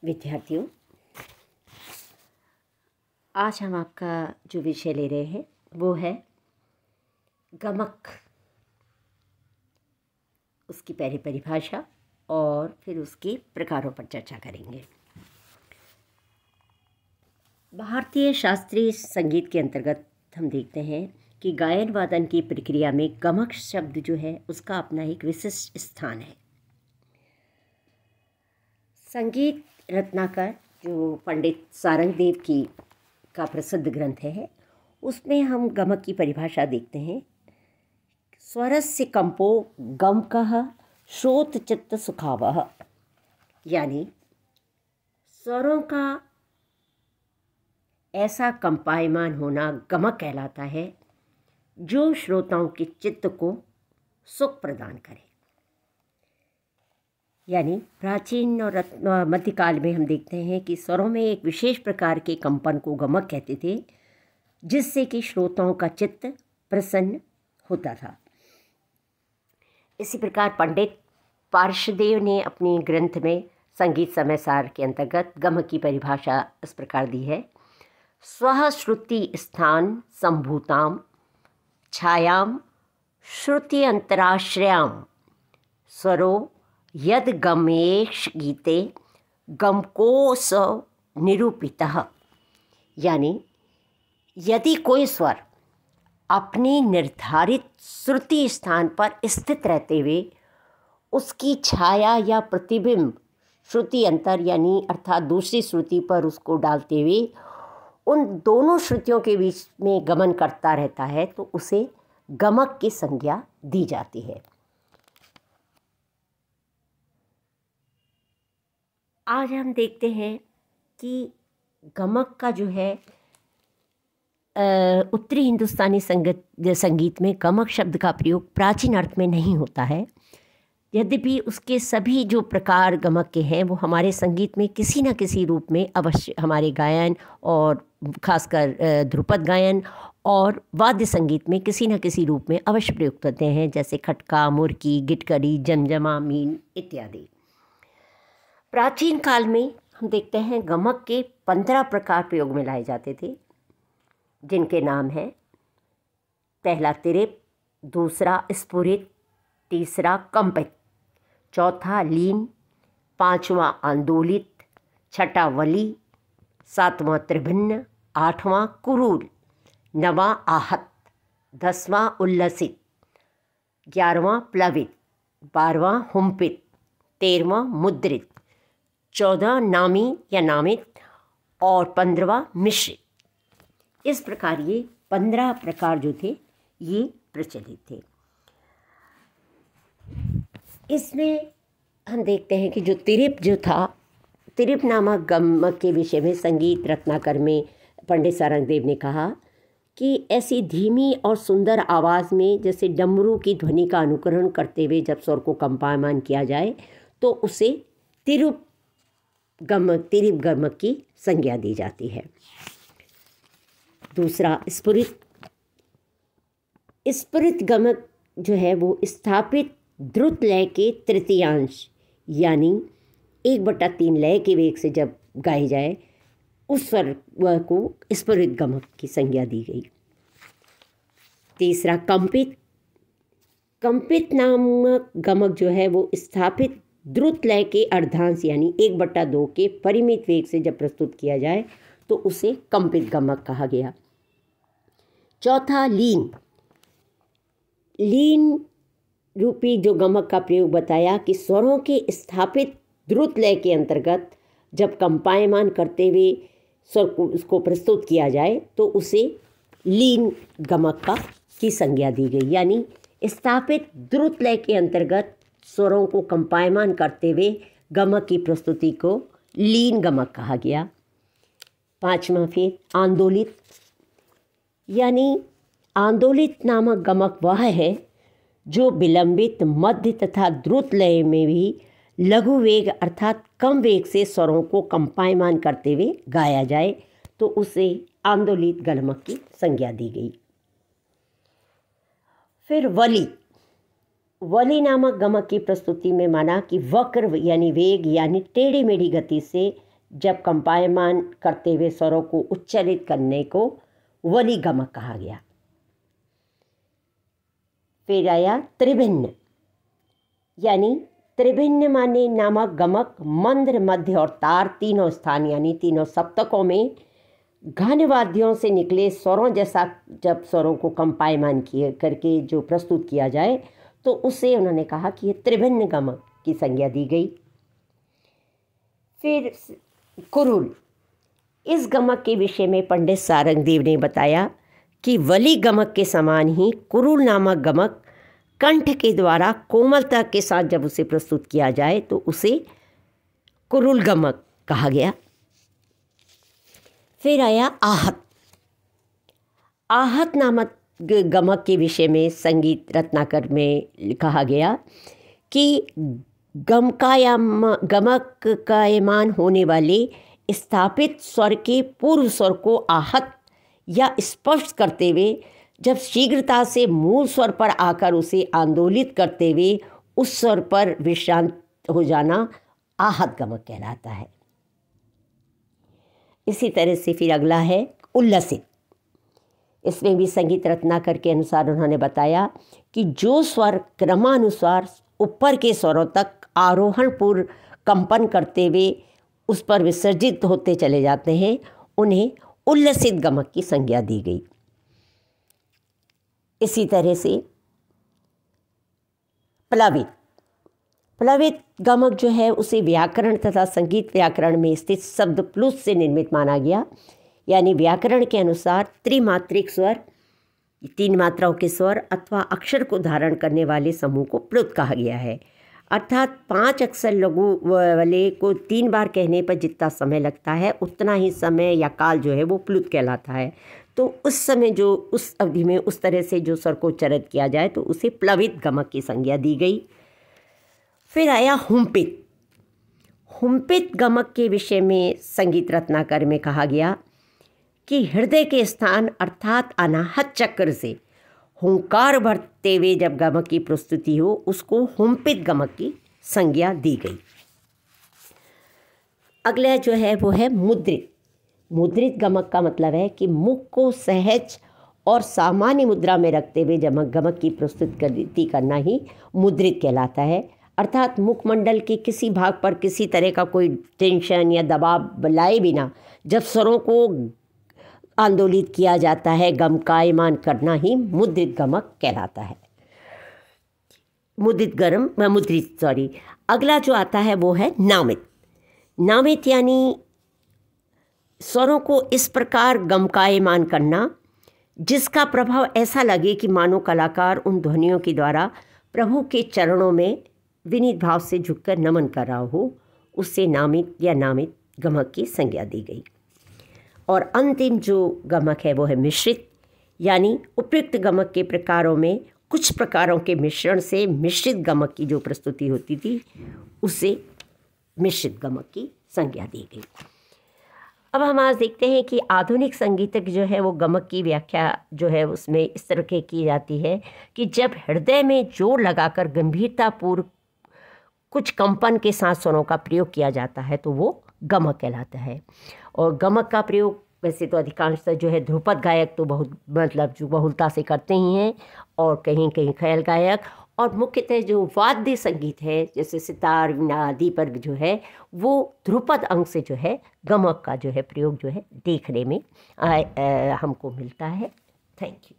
विद्यार्थियों, आज हम आपका जो विषय ले रहे हैं वो है गमक। उसकी पहली परिभाषा और फिर उसके प्रकारों पर चर्चा करेंगे। भारतीय शास्त्रीय संगीत के अंतर्गत हम देखते हैं कि गायन वादन की प्रक्रिया में गमक शब्द जो है उसका अपना एक विशिष्ट स्थान है। संगीत रत्नाकर जो पंडित सारंगदेव की का प्रसिद्ध ग्रंथ है, उसमें हम गमक की परिभाषा देखते हैं। स्वरस्य कंपो गमकः श्रोत चित्त सुखावह, यानी स्वरों का ऐसा कंपायमान होना गमक कहलाता है जो श्रोताओं के चित्त को सुख प्रदान करे। यानी प्राचीन और मध्यकाल में हम देखते हैं कि स्वरों में एक विशेष प्रकार के कंपन को गमक कहते थे, जिससे कि श्रोताओं का चित्त प्रसन्न होता था। इसी प्रकार पंडित पार्श्वदेव ने अपने ग्रंथ में संगीत समय सार के अंतर्गत गमक की परिभाषा इस प्रकार दी है। स्वः श्रुति स्थान संभूताम छायाम श्रुति अंतराश्रयाम स्वरो यद गमेश गीते गमकोस निरूपितः, यानी यदि कोई स्वर अपनी निर्धारित श्रुति स्थान पर स्थित रहते हुए उसकी छाया या प्रतिबिंब श्रुति अंतर यानी अर्थात दूसरी श्रुति पर उसको डालते हुए उन दोनों श्रुतियों के बीच में गमन करता रहता है, तो उसे गमक की संज्ञा दी जाती है। आज हम देखते हैं कि गमक का जो है उत्तरी हिंदुस्तानी संगीत में गमक शब्द का प्रयोग प्राचीन अर्थ में नहीं होता है। यद्यपि उसके सभी जो प्रकार गमक के हैं वो हमारे संगीत में किसी न किसी रूप में अवश्य हमारे गायन और खासकर ध्रुपद गायन और वाद्य संगीत में किसी न किसी रूप में अवश्य प्रयुक्त होते हैं, जैसे खटका, मुर्की, गिटकरी, जमजमा, मीन इत्यादि। प्राचीन काल में हम देखते हैं गमक के 15 प्रकार प्रयोग में लाए जाते थे, जिनके नाम हैं पहला तिरिप, दूसरा स्फुरित, तीसरा कंपित, चौथा लीन, पांचवा आंदोलित, छठा वली, सातवां त्रिभिन्न, आठवां कुरूल, नवां आहत, 10वां उल्लसित, 11वां प्लवित, 12वां हुम्पित, 13वां मुद्रित, 14 नामी या नामित और 15वां मिश्रित। इस प्रकार ये 15 प्रकार जो थे ये प्रचलित थे। इसमें हम देखते हैं कि जो तिरिप जो था, तिरिप नामक गमक के विषय में संगीत रत्नाकर में पंडित सारंगदेव ने कहा कि ऐसी धीमी और सुंदर आवाज़ में जैसे डमरू की ध्वनि का अनुकरण करते हुए जब स्वर को कंपायमान किया जाए तो उसे तिरिप गमक की संज्ञा दी जाती है। दूसरा स्फुरित गमक जो है वो स्थापित द्रुत लय के तृतीयांश यानी 1/3 लय के वेग से जब गाई जाए उस स्वर को स्फुरित गमक की संज्ञा दी गई। तीसरा कंपित नामक गमक जो है वो स्थापित द्रुत लय के अर्धांश यानी 1/2 के परिमित वेग से जब प्रस्तुत किया जाए तो उसे कंपित गमक कहा गया। चौथा लीन रूपी जो गमक का प्रयोग बताया कि स्वरों के स्थापित द्रुत लय के अंतर्गत जब कंपायमान करते हुए स्वर को उसको प्रस्तुत किया जाए तो उसे लीन गमक की संज्ञा दी गई। यानी स्थापित द्रुत लय के अंतर्गत स्वरों को कंपायमान करते हुए गमक की प्रस्तुति को लीन गमक कहा गया। पांचवा फिर आंदोलित, यानी आंदोलित नामक गमक वह है जो विलंबित, मध्य तथा द्रुत लय में भी लघु वेग अर्थात कम वेग से स्वरों को कंपायमान करते हुए गाया जाए तो उसे आंदोलित गमक की संज्ञा दी गई। फिर वली नामक गमक की प्रस्तुति में माना कि वक्र यानी वेग यानी टेढ़ी मेढ़ी गति से जब कंपायमान करते हुए स्वरों को उच्चारित करने को वली गमक कहा गया। फिर आया त्रिभिन्न, यानी त्रिभिन्न माने नामक गमक मंद्र, मध्य और तार तीनों स्थान यानी तीनों सप्तकों में घन वाद्यों से निकले स्वरों जैसा जब स्वरों को कंपायमान किए करके जो प्रस्तुत किया जाए तो उसे उन्होंने कहा कि ये त्रिभिन्न गमक की संज्ञा दी गई। फिर कुरुल, इस गमक के विषय में पंडित सारंगदेव ने बताया कि वली गमक के समान ही कुरुल नामक गमक कंठ के द्वारा कोमलता के साथ जब उसे प्रस्तुत किया जाए तो उसे कुरुल गमक कहा गया। फिर आया आहत। आहत नामक गमक के विषय में संगीत रत्नाकर में कहा गया कि गमकायमान होने वाले स्थापित स्वर के पूर्व स्वर को आहत या स्पर्श करते हुए जब शीघ्रता से मूल स्वर पर आकर उसे आंदोलित करते हुए उस स्वर पर विश्रांत हो जाना आहत गमक कहलाता है। इसी तरह से फिर अगला है उल्लसित। इसमें भी संगीत रत्नाकर के अनुसार उन्होंने बताया कि जो स्वर क्रमानुसार ऊपर के स्वरों तक आरोहण पूर्व कंपन करते हुए उस पर विसर्जित होते चले जाते हैं उन्हें उल्लसित गमक की संज्ञा दी गई। इसी तरह से प्लवित। प्लवित गमक जो है उसे व्याकरण तथा संगीत व्याकरण में स्थित शब्द प्लुत से निर्मित माना गया, यानी व्याकरण के अनुसार त्रिमात्रिक स्वर, 3 मात्राओं के स्वर अथवा अक्षर को धारण करने वाले समूह को प्लुत कहा गया है। अर्थात 5 अक्षर लघु वाले को 3 बार कहने पर जितना समय लगता है उतना ही समय या काल जो है वो प्लुत कहलाता है। तो उस समय जो उस अवधि में उस तरह से जो स्वर को उच्चारित किया जाए तो उसे प्लवित गमक की संज्ञा दी गई। फिर आया हुम्पित। हुम्पित गमक के विषय में संगीत रत्नाकर में कहा गया कि हृदय के स्थान अर्थात अनाहत चक्र से हुंकार भरते हुए जब गमक की प्रस्तुति हो उसको हुम्पित गमक की संज्ञा दी गई। अगला जो है वो है मुद्रित। मुद्रित गमक का मतलब है कि मुख को सहज और सामान्य मुद्रा में रखते हुए जब गमक की प्रस्तुति करना ही मुद्रित कहलाता है। अर्थात मुखमंडल के किसी भाग पर किसी तरह का कोई टेंशन या दबाव लाए बिना जब स्वरों को आंदोलित किया जाता है, गमकायमान करना ही मुद्रित गमक कहलाता है। अगला जो आता है वो है नामित। नामित यानी स्वरों को इस प्रकार गमकायमान करना जिसका प्रभाव ऐसा लगे कि मानो कलाकार उन ध्वनियों के द्वारा प्रभु के चरणों में विनीत भाव से झुककर नमन कर रहा हो, उससे नामित या नामित गमक की संज्ञा दी गई। और अंतिम जो गमक है वो है मिश्रित, यानी उपयुक्त गमक के प्रकारों में कुछ प्रकारों के मिश्रण से मिश्रित गमक की जो प्रस्तुति होती थी उसे मिश्रित गमक की संज्ञा दी गई। अब हम आज देखते हैं कि आधुनिक संगीतज्ञ जो है वो गमक की व्याख्या जो है उसमें इस तरह के की जाती है कि जब हृदय में जोर लगाकर गंभीरतापूर्व कुछ कंपन के साथ स्वरों का प्रयोग किया जाता है तो वो गमक कहलाता है। और गमक का प्रयोग वैसे तो अधिकांशतः जो है ध्रुपद गायक तो बहुत जो बहुलता से करते ही हैं और कहीं कहीं ख्याल गायक, और मुख्यतः जो वाद्य संगीत है जैसे सितार वीणा आदि पर जो है वो ध्रुपद अंग से जो है गमक का जो है प्रयोग जो है देखने में हमको मिलता है। Thank you.